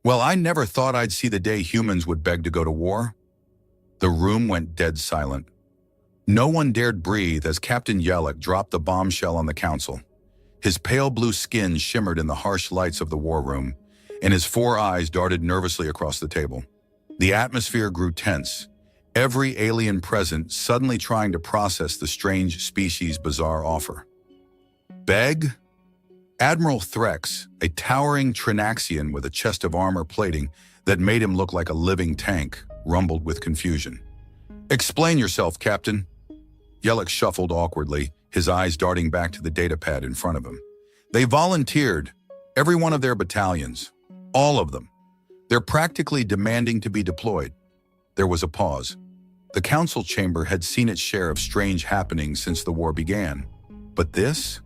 Well, I never thought I'd see the day humans would beg to go to war. The room went dead silent. No one dared breathe as Captain Yellock dropped the bombshell on the council. His pale blue skin shimmered in the harsh lights of the war room, and his four eyes darted nervously across the table. The atmosphere grew tense, every alien present suddenly trying to process the strange species' bizarre offer. Beg? Admiral Threx, a towering Trinaxian with a chest of armor plating that made him look like a living tank, rumbled with confusion. Explain yourself, Captain. Yellock shuffled awkwardly, his eyes darting back to the datapad in front of him. They volunteered, every one of their battalions, all of them. They're practically demanding to be deployed. There was a pause. The council chamber had seen its share of strange happenings since the war began. But this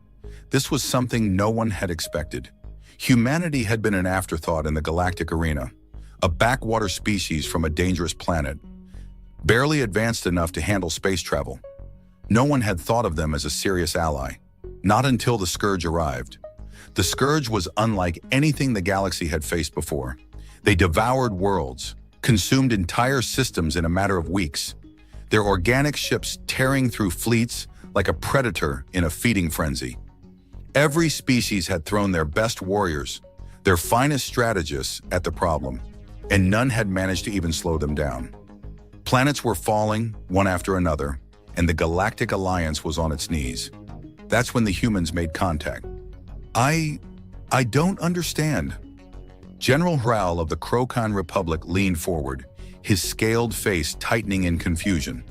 was something no one had expected. Humanity had been an afterthought in the galactic arena, a backwater species from a dangerous planet, barely advanced enough to handle space travel. No one had thought of them as a serious ally, not until the Scourge arrived. The Scourge was unlike anything the galaxy had faced before. They devoured worlds, consumed entire systems in a matter of weeks, their organic ships tearing through fleets like a predator in a feeding frenzy. Every species had thrown their best warriors, their finest strategists at the problem, and none had managed to even slow them down. Planets were falling, one after another, and the Galactic Alliance was on its knees. That's when the humans made contact. I don't understand. General Hral of the Krokan Republic leaned forward, his scaled face tightening in confusion.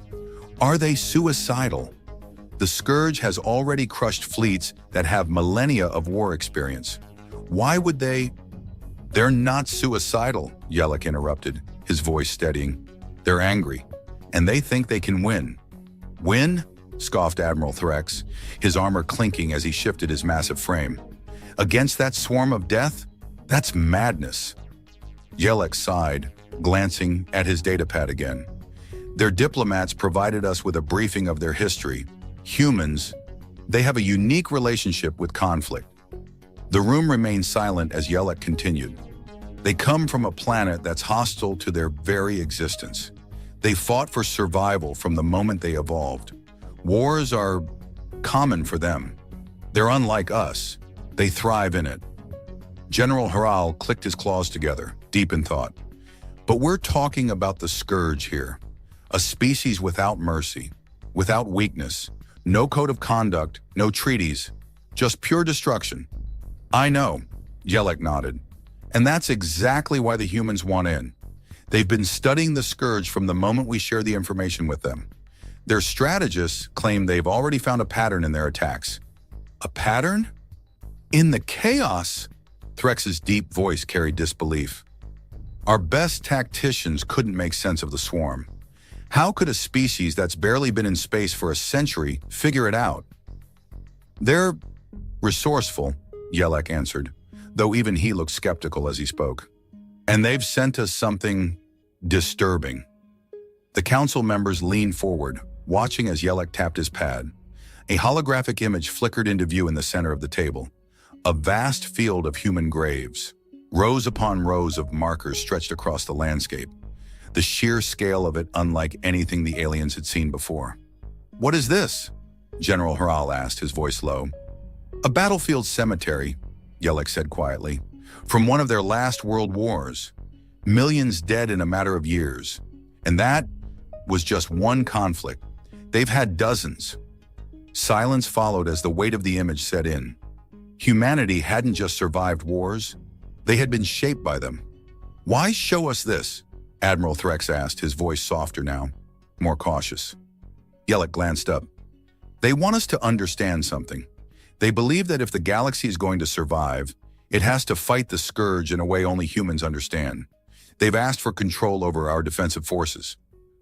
Are they suicidal? The Scourge has already crushed fleets that have millennia of war experience. Why would they? They're not suicidal, Yellock interrupted, his voice steadying. They're angry, and they think they can win. Win? Scoffed Admiral Threx, his armor clinking as he shifted his massive frame. Against that swarm of death? That's madness. Yellock sighed, glancing at his datapad again. Their diplomats provided us with a briefing of their history. Humans, they have a unique relationship with conflict. The room remained silent as Yellock continued. They come from a planet that's hostile to their very existence. They fought for survival from the moment they evolved. Wars are common for them. They're unlike us. They thrive in it. General Hral clicked his claws together, deep in thought. But we're talking about the Scourge here, a species without mercy, without weakness, no code of conduct, no treaties, just pure destruction. I know, Yellock nodded. And that's exactly why the humans want in. They've been studying the Scourge from the moment we shared the information with them. Their strategists claim they've already found a pattern in their attacks. A pattern? In the chaos? Threx's deep voice carried disbelief. Our best tacticians couldn't make sense of the swarm. How could a species that's barely been in space for a century figure it out? They're resourceful, Yellock answered, though even he looked skeptical as he spoke. And they've sent us something disturbing. The council members leaned forward, watching as Yellock tapped his pad. A holographic image flickered into view in the center of the table. A vast field of human graves, rows upon rows of markers stretched across the landscape. The sheer scale of it unlike anything the aliens had seen before. What is this? General Hral asked, his voice low. A battlefield cemetery, Yellock said quietly, from one of their last world wars. Millions dead in a matter of years. And that was just one conflict. They've had dozens. Silence followed as the weight of the image set in. Humanity hadn't just survived wars, they had been shaped by them. Why show us this? Admiral Threx asked, his voice softer now, more cautious. Yellock glanced up. They want us to understand something. They believe that if the galaxy is going to survive, it has to fight the Scourge in a way only humans understand. They've asked for control over our defensive forces.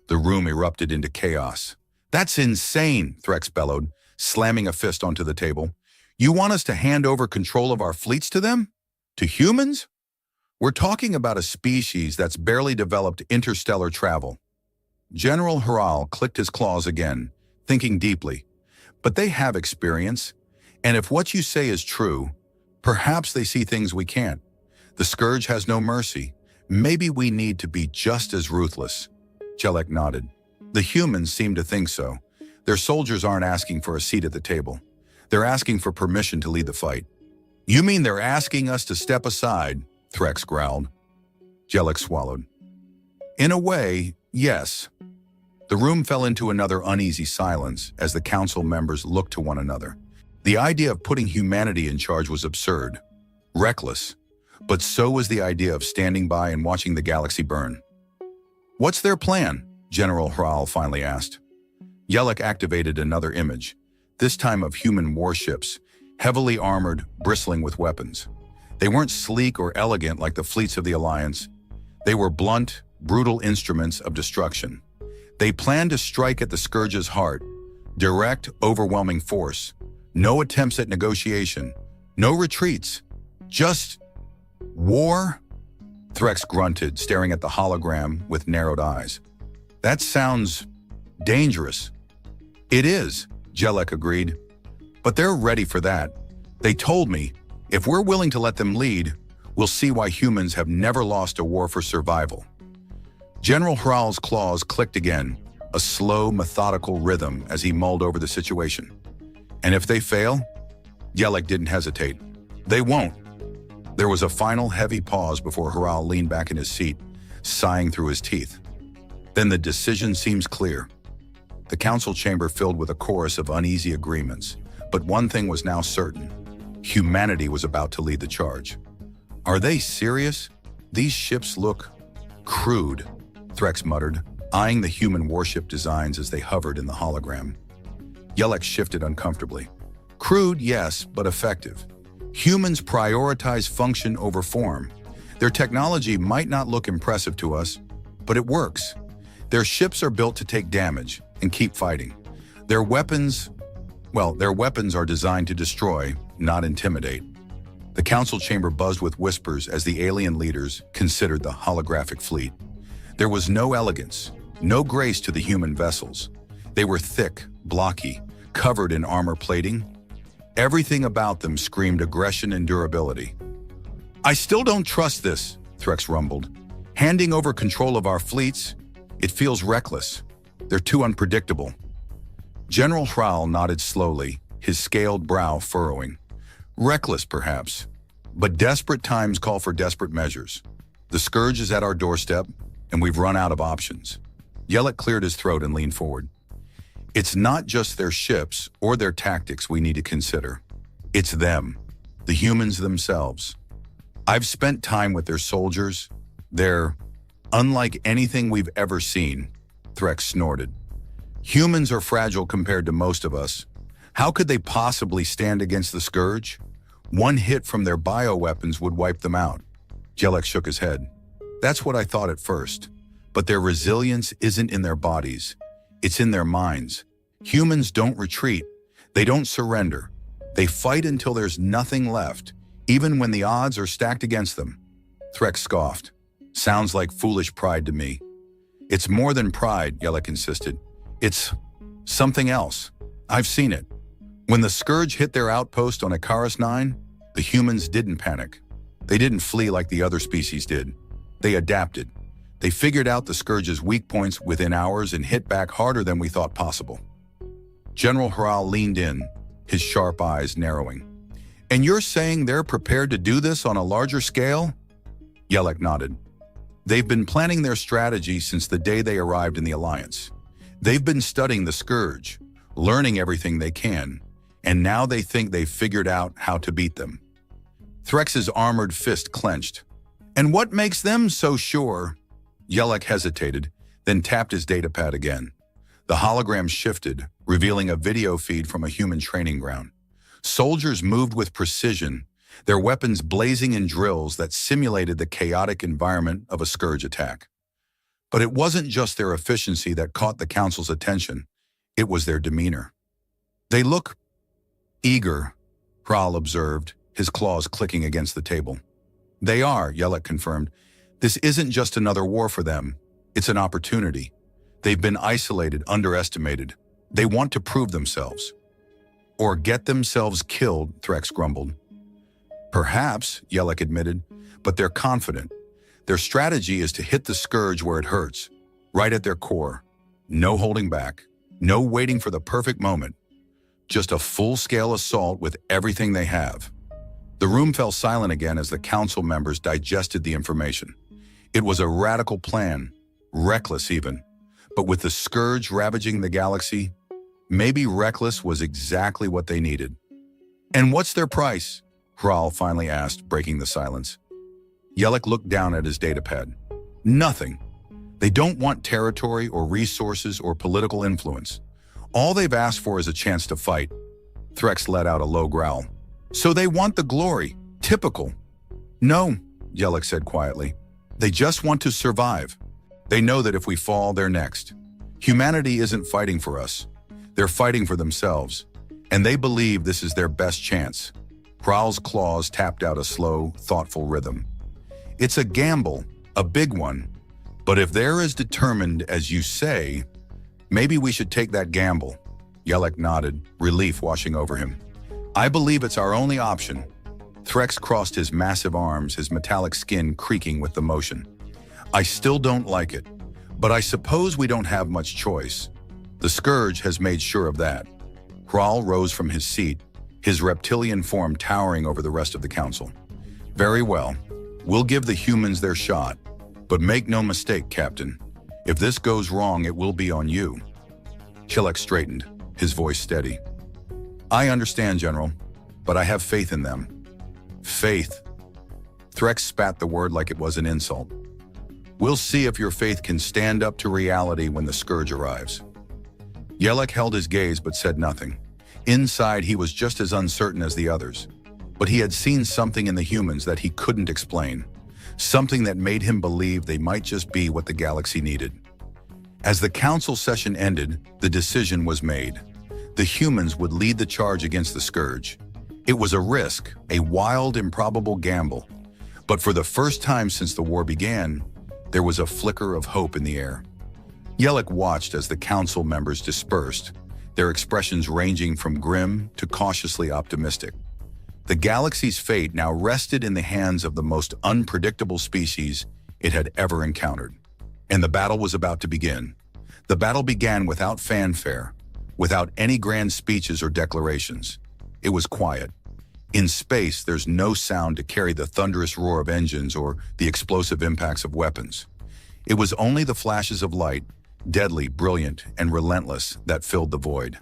The room erupted into chaos. That's insane, Threx bellowed, slamming a fist onto the table. You want us to hand over control of our fleets to them? To humans? We're talking about a species that's barely developed interstellar travel. General Hral clicked his claws again, thinking deeply. But they have experience, and if what you say is true, perhaps they see things we can't. The Scourge has no mercy. Maybe we need to be just as ruthless. Jellic nodded. The humans seem to think so. Their soldiers aren't asking for a seat at the table. They're asking for permission to lead the fight. You mean they're asking us to step aside? Threx growled. Jellic swallowed. In a way, yes. The room fell into another uneasy silence as the council members looked to one another. The idea of putting humanity in charge was absurd, reckless, but so was the idea of standing by and watching the galaxy burn. What's their plan? General Hral finally asked. Jellic activated another image, this time of human warships, heavily armored, bristling with weapons. They weren't sleek or elegant like the fleets of the Alliance. They were blunt, brutal instruments of destruction. They planned to strike at the Scourge's heart, direct, overwhelming force. No attempts at negotiation, no retreats, just war? Threx grunted, staring at the hologram with narrowed eyes. That sounds dangerous. It is, Jellic agreed. But they're ready for that. They told me, if we're willing to let them lead, we'll see why humans have never lost a war for survival. General Hral's claws clicked again, a slow, methodical rhythm as he mulled over the situation. And if they fail? Jellic didn't hesitate. They won't. There was a final heavy pause before Hral leaned back in his seat, sighing through his teeth. Then the decision seems clear. The council chamber filled with a chorus of uneasy agreements, but one thing was now certain. Humanity was about to lead the charge. Are they serious? These ships look crude, Threx muttered, eyeing the human warship designs as they hovered in the hologram. Jellic shifted uncomfortably. Crude, yes, but effective. Humans prioritize function over form. Their technology might not look impressive to us, but it works. Their ships are built to take damage and keep fighting. Their weapons are designed to destroy, not intimidate. The council chamber buzzed with whispers as the alien leaders considered the holographic fleet. There was no elegance, no grace to the human vessels. They were thick, blocky, covered in armor plating. Everything about them screamed aggression and durability. I still don't trust this, Threx rumbled. Handing over control of our fleets, it feels reckless. They're too unpredictable. General Hral nodded slowly, his scaled brow furrowing. Reckless, perhaps, but desperate times call for desperate measures. The Scourge is at our doorstep, and we've run out of options. Jellic cleared his throat and leaned forward. It's not just their ships or their tactics we need to consider. It's them, the humans themselves. I've spent time with their soldiers. They're unlike anything we've ever seen, Threx snorted. Humans are fragile compared to most of us. How could they possibly stand against the Scourge? One hit from their bioweapons would wipe them out. Jellic shook his head. That's what I thought at first. But their resilience isn't in their bodies. It's in their minds. Humans don't retreat. They don't surrender. They fight until there's nothing left, even when the odds are stacked against them. Threx scoffed. Sounds like foolish pride to me. It's more than pride, Jellic insisted. It's something else. I've seen it. When the Scourge hit their outpost on Icarus 9, the humans didn't panic. They didn't flee like the other species did. They adapted. They figured out the Scourge's weak points within hours and hit back harder than we thought possible. General Hral leaned in, his sharp eyes narrowing. And you're saying they're prepared to do this on a larger scale? Jellic nodded. They've been planning their strategy since the day they arrived in the Alliance. They've been studying the Scourge, learning everything they can, and now they think they've figured out how to beat them. Threx's armored fist clenched. And what makes them so sure? Jellic hesitated, then tapped his datapad again. The hologram shifted, revealing a video feed from a human training ground. Soldiers moved with precision, their weapons blazing in drills that simulated the chaotic environment of a Scourge attack. But it wasn't just their efficiency that caught the Council's attention. It was their demeanor. They look eager, Hral observed, his claws clicking against the table. They are, Jellic confirmed. This isn't just another war for them. It's an opportunity. They've been isolated, underestimated. They want to prove themselves. Or get themselves killed, Threx grumbled. Perhaps, Jellic admitted, but they're confident. Their strategy is to hit the scourge where it hurts, right at their core. No holding back, no waiting for the perfect moment. Just a full-scale assault with everything they have. The room fell silent again as the council members digested the information. It was a radical plan, reckless even. But with the scourge ravaging the galaxy, maybe reckless was exactly what they needed. "And what's their price?" Hral finally asked, breaking the silence. Yelek looked down at his datapad. "Nothing. They don't want territory or resources or political influence. All they've asked for is a chance to fight." Threx let out a low growl. "So they want the glory. Typical." "No," Yelek said quietly. "They just want to survive. They know that if we fall, they're next. Humanity isn't fighting for us. They're fighting for themselves. And they believe this is their best chance." Hral's claws tapped out a slow, thoughtful rhythm. "It's a gamble, a big one. But if they're as determined as you say, maybe we should take that gamble." Yelek nodded, relief washing over him. "I believe it's our only option." Threx crossed his massive arms, his metallic skin creaking with the motion. "I still don't like it, but I suppose we don't have much choice. The Scourge has made sure of that." Hral rose from his seat, his reptilian form towering over the rest of the council. "Very well. We'll give the humans their shot. But make no mistake, Captain. If this goes wrong, it will be on you." Yelek straightened, his voice steady. "I understand, General, but I have faith in them." "Faith?" Threx spat the word like it was an insult. "We'll see if your faith can stand up to reality when the Scourge arrives." Yelek held his gaze but said nothing. Inside, he was just as uncertain as the others. But he had seen something in the humans that he couldn't explain. Something that made him believe they might just be what the galaxy needed. As the council session ended, the decision was made. The humans would lead the charge against the Scourge. It was a risk, a wild, improbable gamble. But for the first time since the war began, there was a flicker of hope in the air. Yelek watched as the council members dispersed, their expressions ranging from grim to cautiously optimistic. The galaxy's fate now rested in the hands of the most unpredictable species it had ever encountered. And the battle was about to begin. The battle began without fanfare, without any grand speeches or declarations. It was quiet. In space, there's no sound to carry the thunderous roar of engines or the explosive impacts of weapons. It was only the flashes of light, deadly, brilliant, and relentless, that filled the void.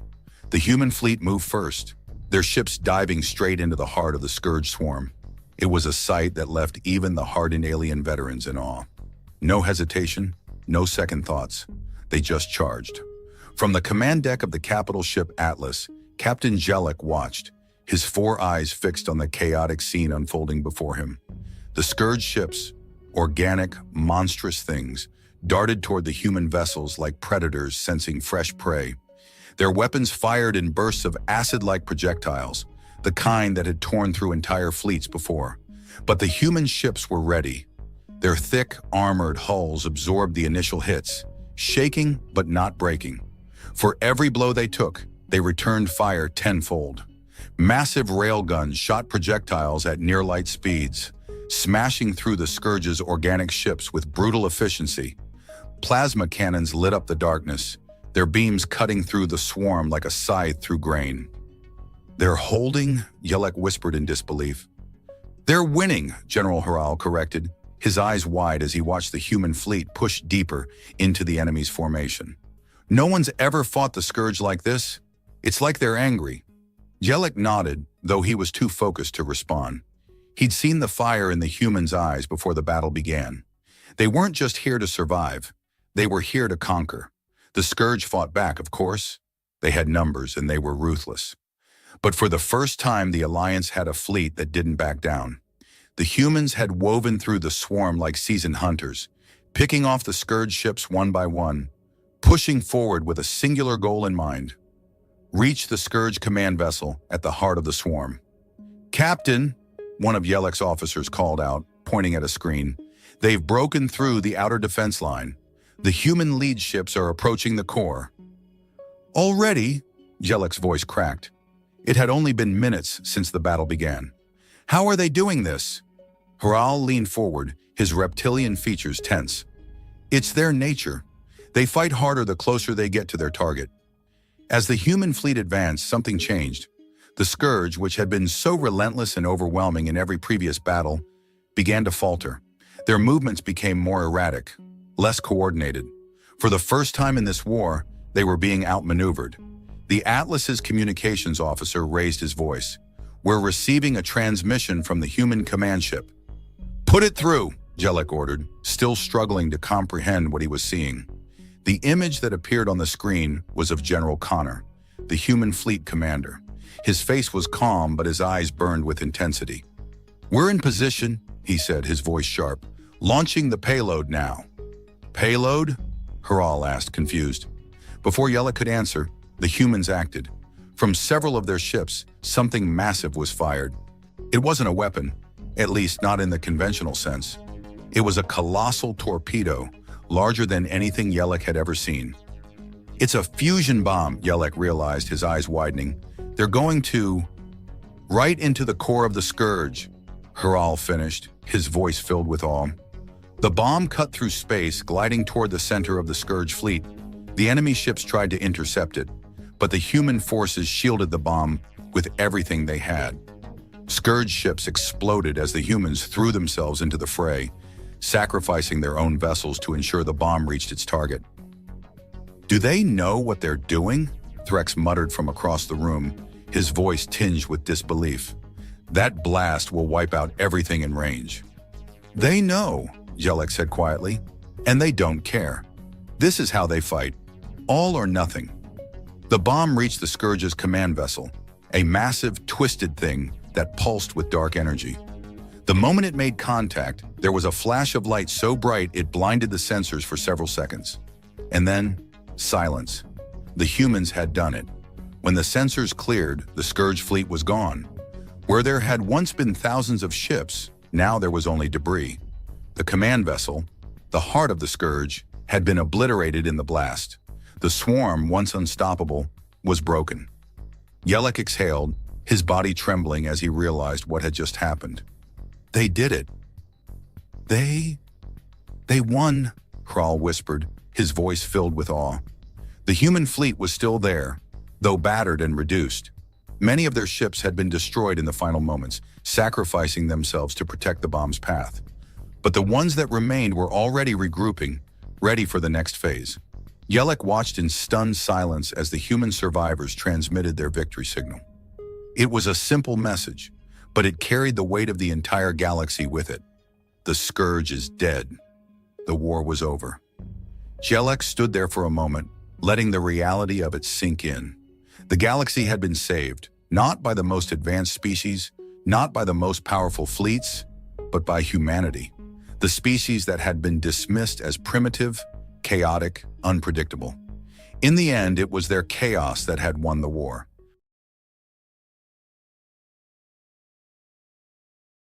The human fleet moved first, their ships diving straight into the heart of the Scourge swarm. It was a sight that left even the hardened alien veterans in awe. No hesitation, no second thoughts. They just charged. From the command deck of the capital ship Atlas, Captain Yelek watched, his four eyes fixed on the chaotic scene unfolding before him. The Scourge ships, organic, monstrous things, darted toward the human vessels like predators sensing fresh prey. Their weapons fired in bursts of acid-like projectiles, the kind that had torn through entire fleets before. But the human ships were ready. Their thick, armored hulls absorbed the initial hits, shaking but not breaking. For every blow they took, they returned fire tenfold. Massive railguns shot projectiles at near-light speeds, smashing through the Scourge's organic ships with brutal efficiency. Plasma cannons lit up the darkness, their beams cutting through the swarm like a scythe through grain. "They're holding," Yelek whispered in disbelief. "They're winning," General Hral corrected, his eyes wide as he watched the human fleet push deeper into the enemy's formation. "No one's ever fought the Scourge like this. It's like they're angry." Yelek nodded, though he was too focused to respond. He'd seen the fire in the humans' eyes before the battle began. They weren't just here to survive. They were here to conquer. The Scourge fought back, of course. They had numbers and they were ruthless. But for the first time, the Alliance had a fleet that didn't back down. The humans had woven through the swarm like seasoned hunters, picking off the Scourge ships one by one, pushing forward with a singular goal in mind: reach the Scourge command vessel at the heart of the swarm. "Captain," one of Yelek's officers called out, pointing at a screen, "they've broken through the outer defense line. The human lead ships are approaching the core." "Already?" Yelek's voice cracked. It had only been minutes since the battle began. "How are they doing this?" Haral leaned forward, his reptilian features tense. It's their nature. They fight harder the closer they get to their target. As the human fleet advanced, something changed. The Scourge, which had been so relentless and overwhelming in every previous battle, began to falter. Their movements became more erratic, less coordinated. For the first time in this war, they were being outmaneuvered. The Atlas's communications officer raised his voice. "We're receiving a transmission from the human command ship." "Put it through," Jellic ordered, still struggling to comprehend what he was seeing. The image that appeared on the screen was of General Connor, the human fleet commander. His face was calm, but his eyes burned with intensity. "We're in position," he said, his voice sharp. "Launching the payload now." "Payload?" Haral asked, confused. Before Jellic could answer, the humans acted. From several of their ships, something massive was fired. It wasn't a weapon, at least not in the conventional sense. It was a colossal torpedo, larger than anything Jellic had ever seen. "It's a fusion bomb," Jellic realized, his eyes widening. "They're going to..." "Right into the core of the Scourge," Haral finished, his voice filled with awe. The bomb cut through space, gliding toward the center of the Scourge fleet. The enemy ships tried to intercept it, but the human forces shielded the bomb with everything they had. Scourge ships exploded as the humans threw themselves into the fray, sacrificing their own vessels to ensure the bomb reached its target. "Do they know what they're doing?" Threx muttered from across the room, his voice tinged with disbelief. "That blast will wipe out everything in range." "They know," Jellic said quietly, "and they don't care. This is how they fight. All or nothing." The bomb reached the Scourge's command vessel, a massive, twisted thing that pulsed with dark energy. The moment it made contact, there was a flash of light so bright it blinded the sensors for several seconds. And then, silence. The humans had done it. When the sensors cleared, the Scourge fleet was gone. Where there had once been thousands of ships, now there was only debris. The command vessel, the heart of the Scourge, had been obliterated in the blast. The swarm, once unstoppable, was broken. Jellic exhaled, his body trembling as he realized what had just happened. "They did it. They won," Kral whispered, his voice filled with awe. The human fleet was still there, though battered and reduced. Many of their ships had been destroyed in the final moments, sacrificing themselves to protect the bomb's path. But the ones that remained were already regrouping, ready for the next phase. Jellic watched in stunned silence as the human survivors transmitted their victory signal. It was a simple message, but it carried the weight of the entire galaxy with it. The Scourge is dead. The war was over. Jellic stood there for a moment, letting the reality of it sink in. The galaxy had been saved, not by the most advanced species, not by the most powerful fleets, but by humanity. The species that had been dismissed as primitive, chaotic, unpredictable. In the end, it was their chaos that had won the war.